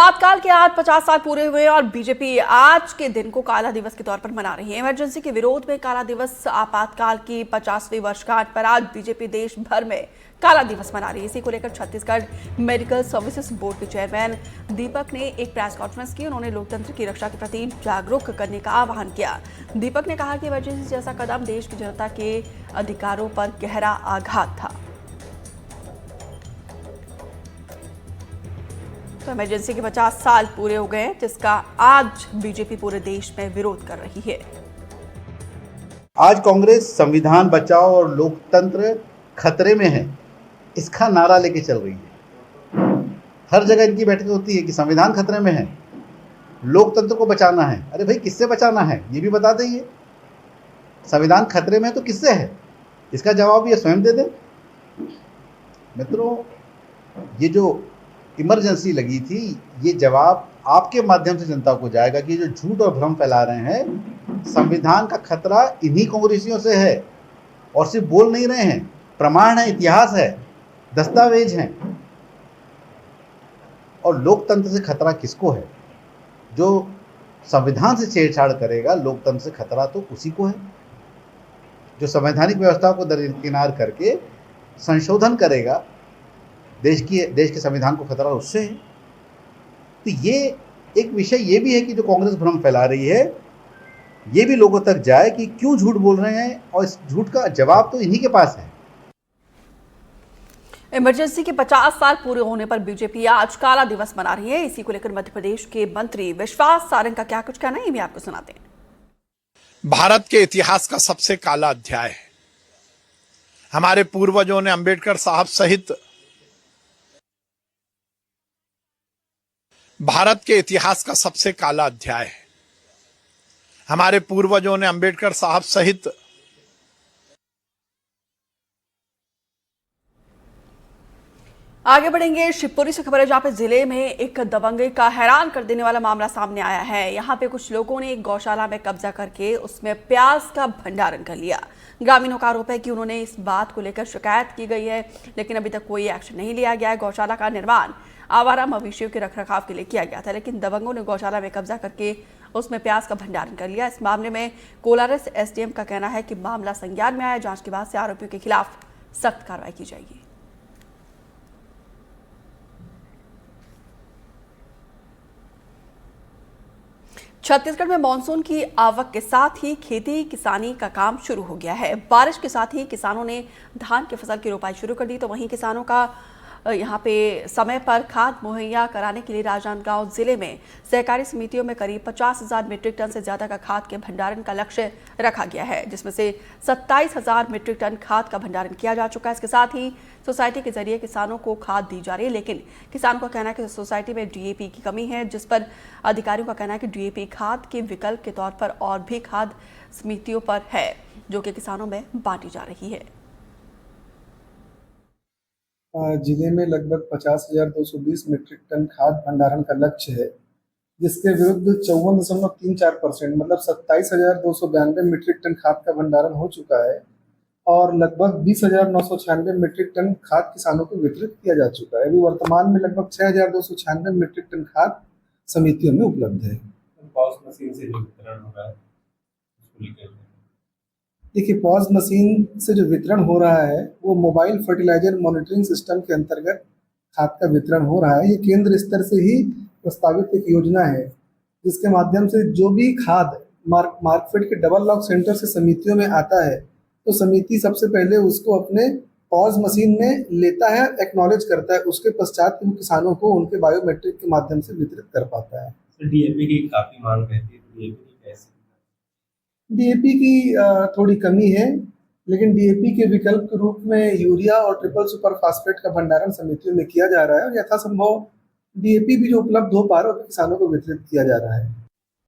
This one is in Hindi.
आपातकाल के आज 50 साल पूरे हुए और बीजेपी आज के दिन को काला दिवस के तौर पर मना रही है। इमरजेंसी के विरोध में काला दिवस आपातकाल की 50वीं वर्षगांठ पर आज बीजेपी देश भर में काला दिवस मना रही है। इसी को लेकर छत्तीसगढ़ मेडिकल सर्विसेज बोर्ड के चेयरमैन दीपक ने एक प्रेस कॉन्फ्रेंस की। उन्होंने लोकतंत्र की रक्षा के प्रति जागरूक करने का आह्वान किया। दीपक ने कहा कि इमरजेंसी जैसा कदम देश की जनता के अधिकारों पर गहरा आघात था। तो इमरजेंसी के 50 साल पूरे हो गए, जिसका आज बीजेपी पूरे देश में विरोध कर रही है। आज कांग्रेस संविधान बचाओ और लोकतंत्र खतरे में है, इसका नारा लेके चल रही है। हर जगह इनकी बैठकें होती है कि संविधान खतरे में है, लोकतंत्र को बचाना है। अरे भाई, किससे बचाना है ये भी बता दें। संविधान खतरे में है तो किससे है, इसका जवाब ये स्वयं दे दें। मित्रों, ये जो इमरजेंसी लगी थी, ये जवाब आपके माध्यम से जनता को जाएगा कि जो झूठ और भ्रम फैला रहे हैं, संविधान का खतरा इन्हीं कांग्रेसियों से है। और सिर्फ बोल नहीं रहे हैं, प्रमाण है, इतिहास है, दस्तावेज हैं। और लोकतंत्र से खतरा किसको है? जो संविधान से छेड़छाड़ करेगा, लोकतंत्र से खतरा तो उसी को है। जो संवैधानिक व्यवस्था को दरकिनार करके संशोधन करेगा, देश के संविधान को खतरा उससे है। तो ये एक विषय ये भी है कि जो कांग्रेस भ्रम फैला रही है, ये भी लोगों तक जाए कि क्यों झूठ बोल रहे हैं, और इस झूठ का जवाब तो इन्हीं के पास है। इमरजेंसी के 50 साल पूरे होने पर बीजेपी आज काला दिवस मना रही है। इसी को लेकर मध्य प्रदेश के मंत्री विश्वास सारंग का क्या कुछ कहना है, ये भी आपको सुनाते हैं। भारत के इतिहास का सबसे काला अध्याय है। हमारे पूर्वजों ने अंबेडकर साहब सहित भारत के इतिहास का सबसे काला अध्याय है। हमारे पूर्वजों ने अंबेडकर साहब सहित आगे बढ़ेंगे। शिवपुरी से खबर है, जहां पे जिले में एक दबंगई का हैरान कर देने वाला मामला सामने आया है। यहां पे कुछ लोगों ने एक गौशाला में कब्जा करके उसमें प्याज का भंडारण कर लिया। ग्रामीणों का आरोप है कि उन्होंने इस बात को लेकर शिकायत की गई है, लेकिन अभी तक कोई एक्शन नहीं लिया गया है। गौशाला का निर्माण आवारा मवेशियों के रखरखाव के लिए किया गया था, लेकिन दबंगों ने गौशाला में कब्जा करके उसमें प्याज का भंडारण कर लिया। इस मामले में कोलारस एसडीएम का कहना है कि मामला संज्ञान में आया। जांच के बाद से आरोपियों के खिलाफ सख्त कार्रवाई की जाएगी। छत्तीसगढ़ में मानसून की आवक के साथ ही खेती किसानी का काम शुरू हो गया है। बारिश के साथ ही किसानों ने धान की फसल की रोपाई शुरू कर दी। तो वहीं किसानों का यहाँ पे समय पर खाद मुहैया कराने के लिए राजनांदगांव जिले में सहकारी समितियों में करीब 50,000 मीट्रिक टन से ज्यादा का खाद के भंडारण का लक्ष्य रखा गया है, जिसमें से 27,000 मीट्रिक टन खाद का भंडारण किया जा चुका है। इसके साथ ही सोसाइटी के जरिए किसानों को खाद दी जा रही है, लेकिन किसानों का कहना है कि सोसाइटी में डीएपी की कमी है, जिस पर अधिकारियों का कहना है कि डीएपी खाद के विकल्प के तौर पर और भी खाद समितियों पर है, जो कि किसानों में बांटी जा रही है। जिले में लगभग 50,220 मीट्रिक टन खाद भंडारण का लक्ष्य है, जिसके विरुद्ध 54.34% मतलब 27,292 मीट्रिक टन खाद का भंडारण हो चुका है और लगभग 20,996 मीट्रिक टन खाद किसानों को वितरित किया जा चुका है। अभी वर्तमान में लगभग 6,296 मीट्रिक टन खाद समितियों में उपलब्ध है। पॉज मशीन से जो वितरण हो रहा है, उसको लेकर देखिए, पॉज मशीन से जो वितरण हो रहा है वो मोबाइल फर्टिलाइजर मॉनिटरिंग सिस्टम के अंतर्गत खाद का वितरण हो रहा है। ये केंद्र स्तर से ही प्रस्तावित एक योजना है, जिसके माध्यम से जो भी खाद मार्कफेड के डबल लॉक सेंटर से समितियों में आता है, तो समिति सबसे पहले उसको अपने पॉज मशीन में लेता है, एक्नॉलेज करता है। उसके पश्चात वो किसानों को उनके बायोमेट्रिक के माध्यम से वितरित कर पाता है। डीएपी की काफी मांग रहती है, डीएपी की थोड़ी कमी है, लेकिन डीएपी के विकल्प के रूप में यूरिया और ट्रिपल सुपर फास्फेट का भंडारण समितियों में किया जा रहा है और यथासंभव डीएपी भी जो उपलब्ध हो पा रहा है किसानों को वितरित किया जा रहा है।